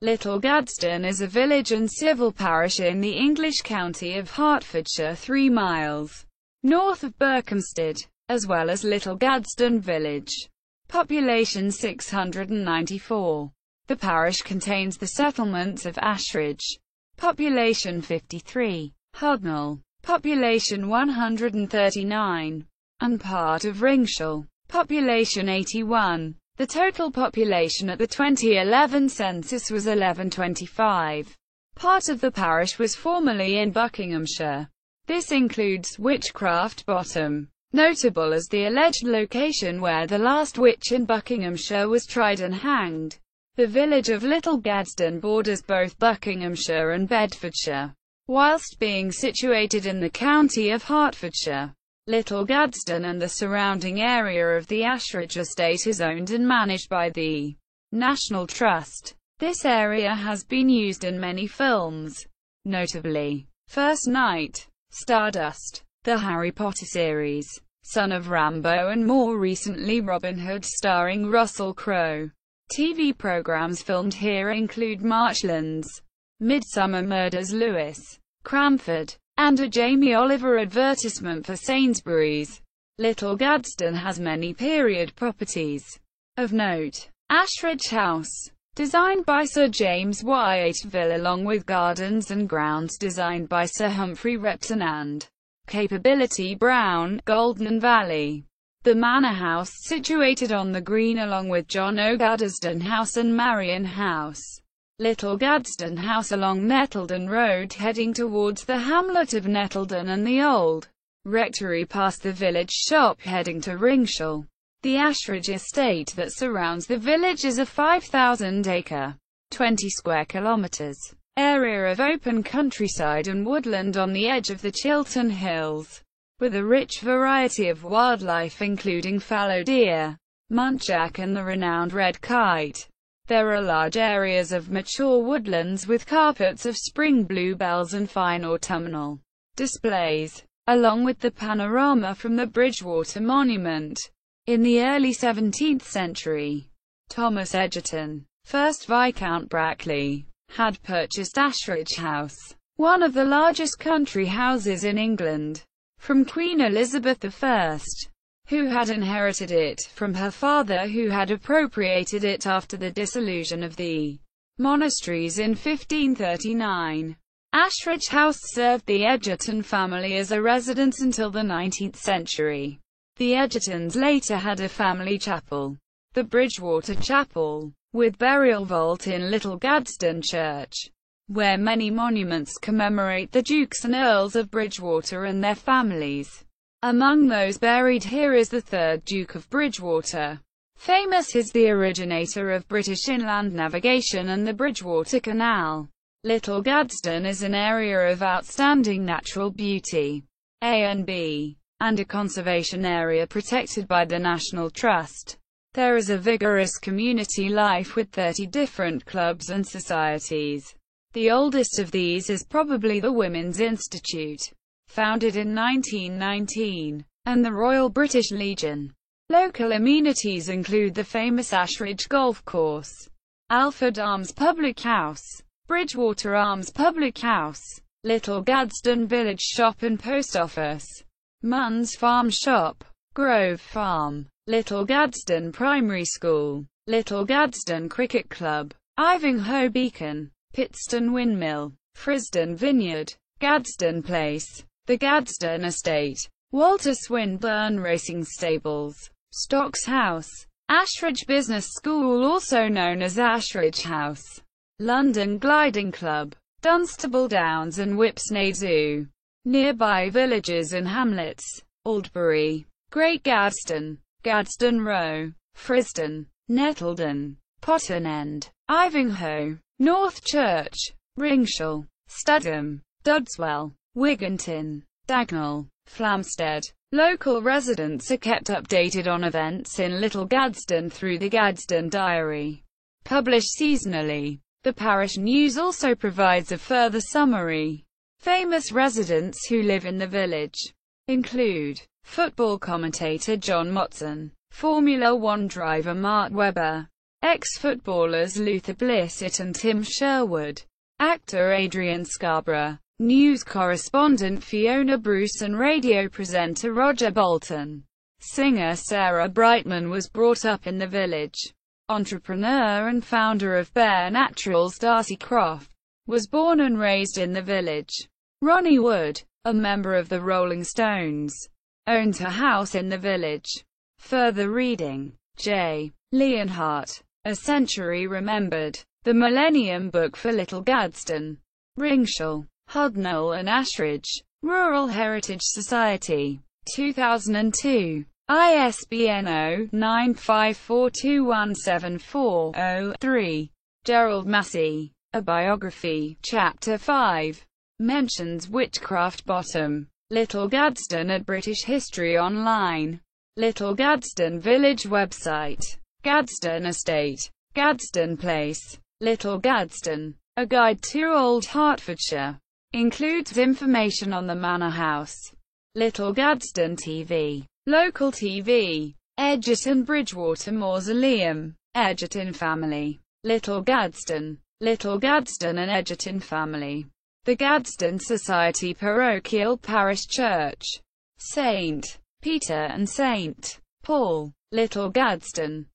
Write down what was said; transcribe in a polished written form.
Little Gadsden is a village and civil parish in the English county of Hertfordshire 3 miles north of Berkhamsted, as well as Little Gadsden Village. Population 694. The parish contains the settlements of Ashridge. Population 53. Hugnall. Population 139. And part of Ringshall. Population 81. The total population at the 2011 census was 1125. Part of the parish was formerly in Buckinghamshire. This includes Witchcraft Bottom, notable as the alleged location where the last witch in Buckinghamshire was tried and hanged. The village of Little Gadsden borders both Buckinghamshire and Bedfordshire, whilst being situated in the county of Hertfordshire. Little Gadsden and the surrounding area of the Ashridge estate is owned and managed by the National Trust. This area has been used in many films, notably First Night, Stardust, the Harry Potter series, Son of Rambo, and more recently Robin Hood starring Russell Crowe. TV programs filmed here include Marchlands, Midsummer Murders, Lewis, Cramford, and a Jamie Oliver advertisement for Sainsbury's. Little Gadsden has many period properties. Of note, Ashridge House, designed by Sir James Whiteville, along with gardens and grounds designed by Sir Humphrey Repton, and Capability Brown, Golden Valley. The Manor House, situated on the Green, along with John O. Gadsden House and Marion House. Little Gadsden House along Nettledon Road heading towards the hamlet of Nettledon, and the old rectory past the village shop heading to Ringshall. The Ashridge estate that surrounds the village is a 5,000-acre, 20 square kilometres, area of open countryside and woodland on the edge of the Chiltern Hills, with a rich variety of wildlife including fallow deer, muntjac and the renowned red kite. There are large areas of mature woodlands with carpets of spring bluebells and fine autumnal displays, along with the panorama from the Bridgewater Monument. In the early 17th century, Thomas Egerton, 1st Viscount Brackley, had purchased Ashridge House, one of the largest country houses in England, from Queen Elizabeth I, who had inherited it from her father, who had appropriated it after the dissolution of the monasteries in 1539. Ashridge House served the Egerton family as a residence until the 19th century. The Egertons later had a family chapel, the Bridgewater Chapel, with burial vault in Little Gadsden Church, where many monuments commemorate the Dukes and Earls of Bridgewater and their families. Among those buried here is the 3rd Duke of Bridgewater. Famous is the originator of British inland navigation and the Bridgewater Canal. Little Gadsden is an area of outstanding natural beauty, A&B, and a conservation area protected by the National Trust. There is a vigorous community life with 30 different clubs and societies. The oldest of these is probably the Women's Institute, founded in 1919, and the Royal British Legion. Local amenities include the famous Ashridge Golf Course, Alford Arms Public House, Bridgewater Arms Public House, Little Gadsden Village Shop and Post Office, Munn's Farm Shop, Grove Farm, Little Gadsden Primary School, Little Gadsden Cricket Club, Ivinghoe Beacon, Pitstone Windmill, Frisden Vineyard, Gadsden Place, the Gadsden Estate, Walter Swinburne Racing Stables, Stocks House, Ashridge Business School, also known as Ashridge House, London Gliding Club, Dunstable Downs and Whipsnade Zoo. Nearby villages and hamlets: Aldbury, Great Gadsden, Gadsden Row, Frisden, Nettledon, Potton End, Ivinghoe, North Church, Ringshall, Studham, Dudswell, Wigginton, Dagnall, Flamstead. Local residents are kept updated on events in Little Gadsden through the Gadsden Diary, published seasonally. The parish news also provides a further summary. Famous residents who live in the village include football commentator John Motson, Formula One driver Mark Webber, Ex-footballers Luther Blissett and Tim Sherwood. Actor Adrian Scarborough. News correspondent Fiona Bruce and radio presenter Roger Bolton. Singer Sarah Brightman was brought up in the village. Entrepreneur and founder of Bare Naturals Darcy Croft was born and raised in the village. Ronnie Wood, a member of the Rolling Stones, owns a house in the village. Further reading. J. Leonhardt. A Century Remembered. The Millennium Book for Little Gadsden. Ringshall, Hudnall and Ashridge. Rural Heritage Society. 2002. ISBN 0-9542174-0-3. Gerald Massey. A Biography. Chapter 5. Mentions Witchcraft Bottom. Little Gadsden at British History Online. Little Gadsden Village website. Gadsden Estate. Gadsden Place. Little Gadsden. A Guide to Old Hertfordshire. Includes information on the manor house. Little Gadsden TV. Local TV. Egerton Bridgewater Mausoleum. Egerton Family. Little Gadsden. Little Gadsden and Egerton Family. The Gadsden Society Parochial Parish Church. St. Peter and St. Paul. Little Gadsden.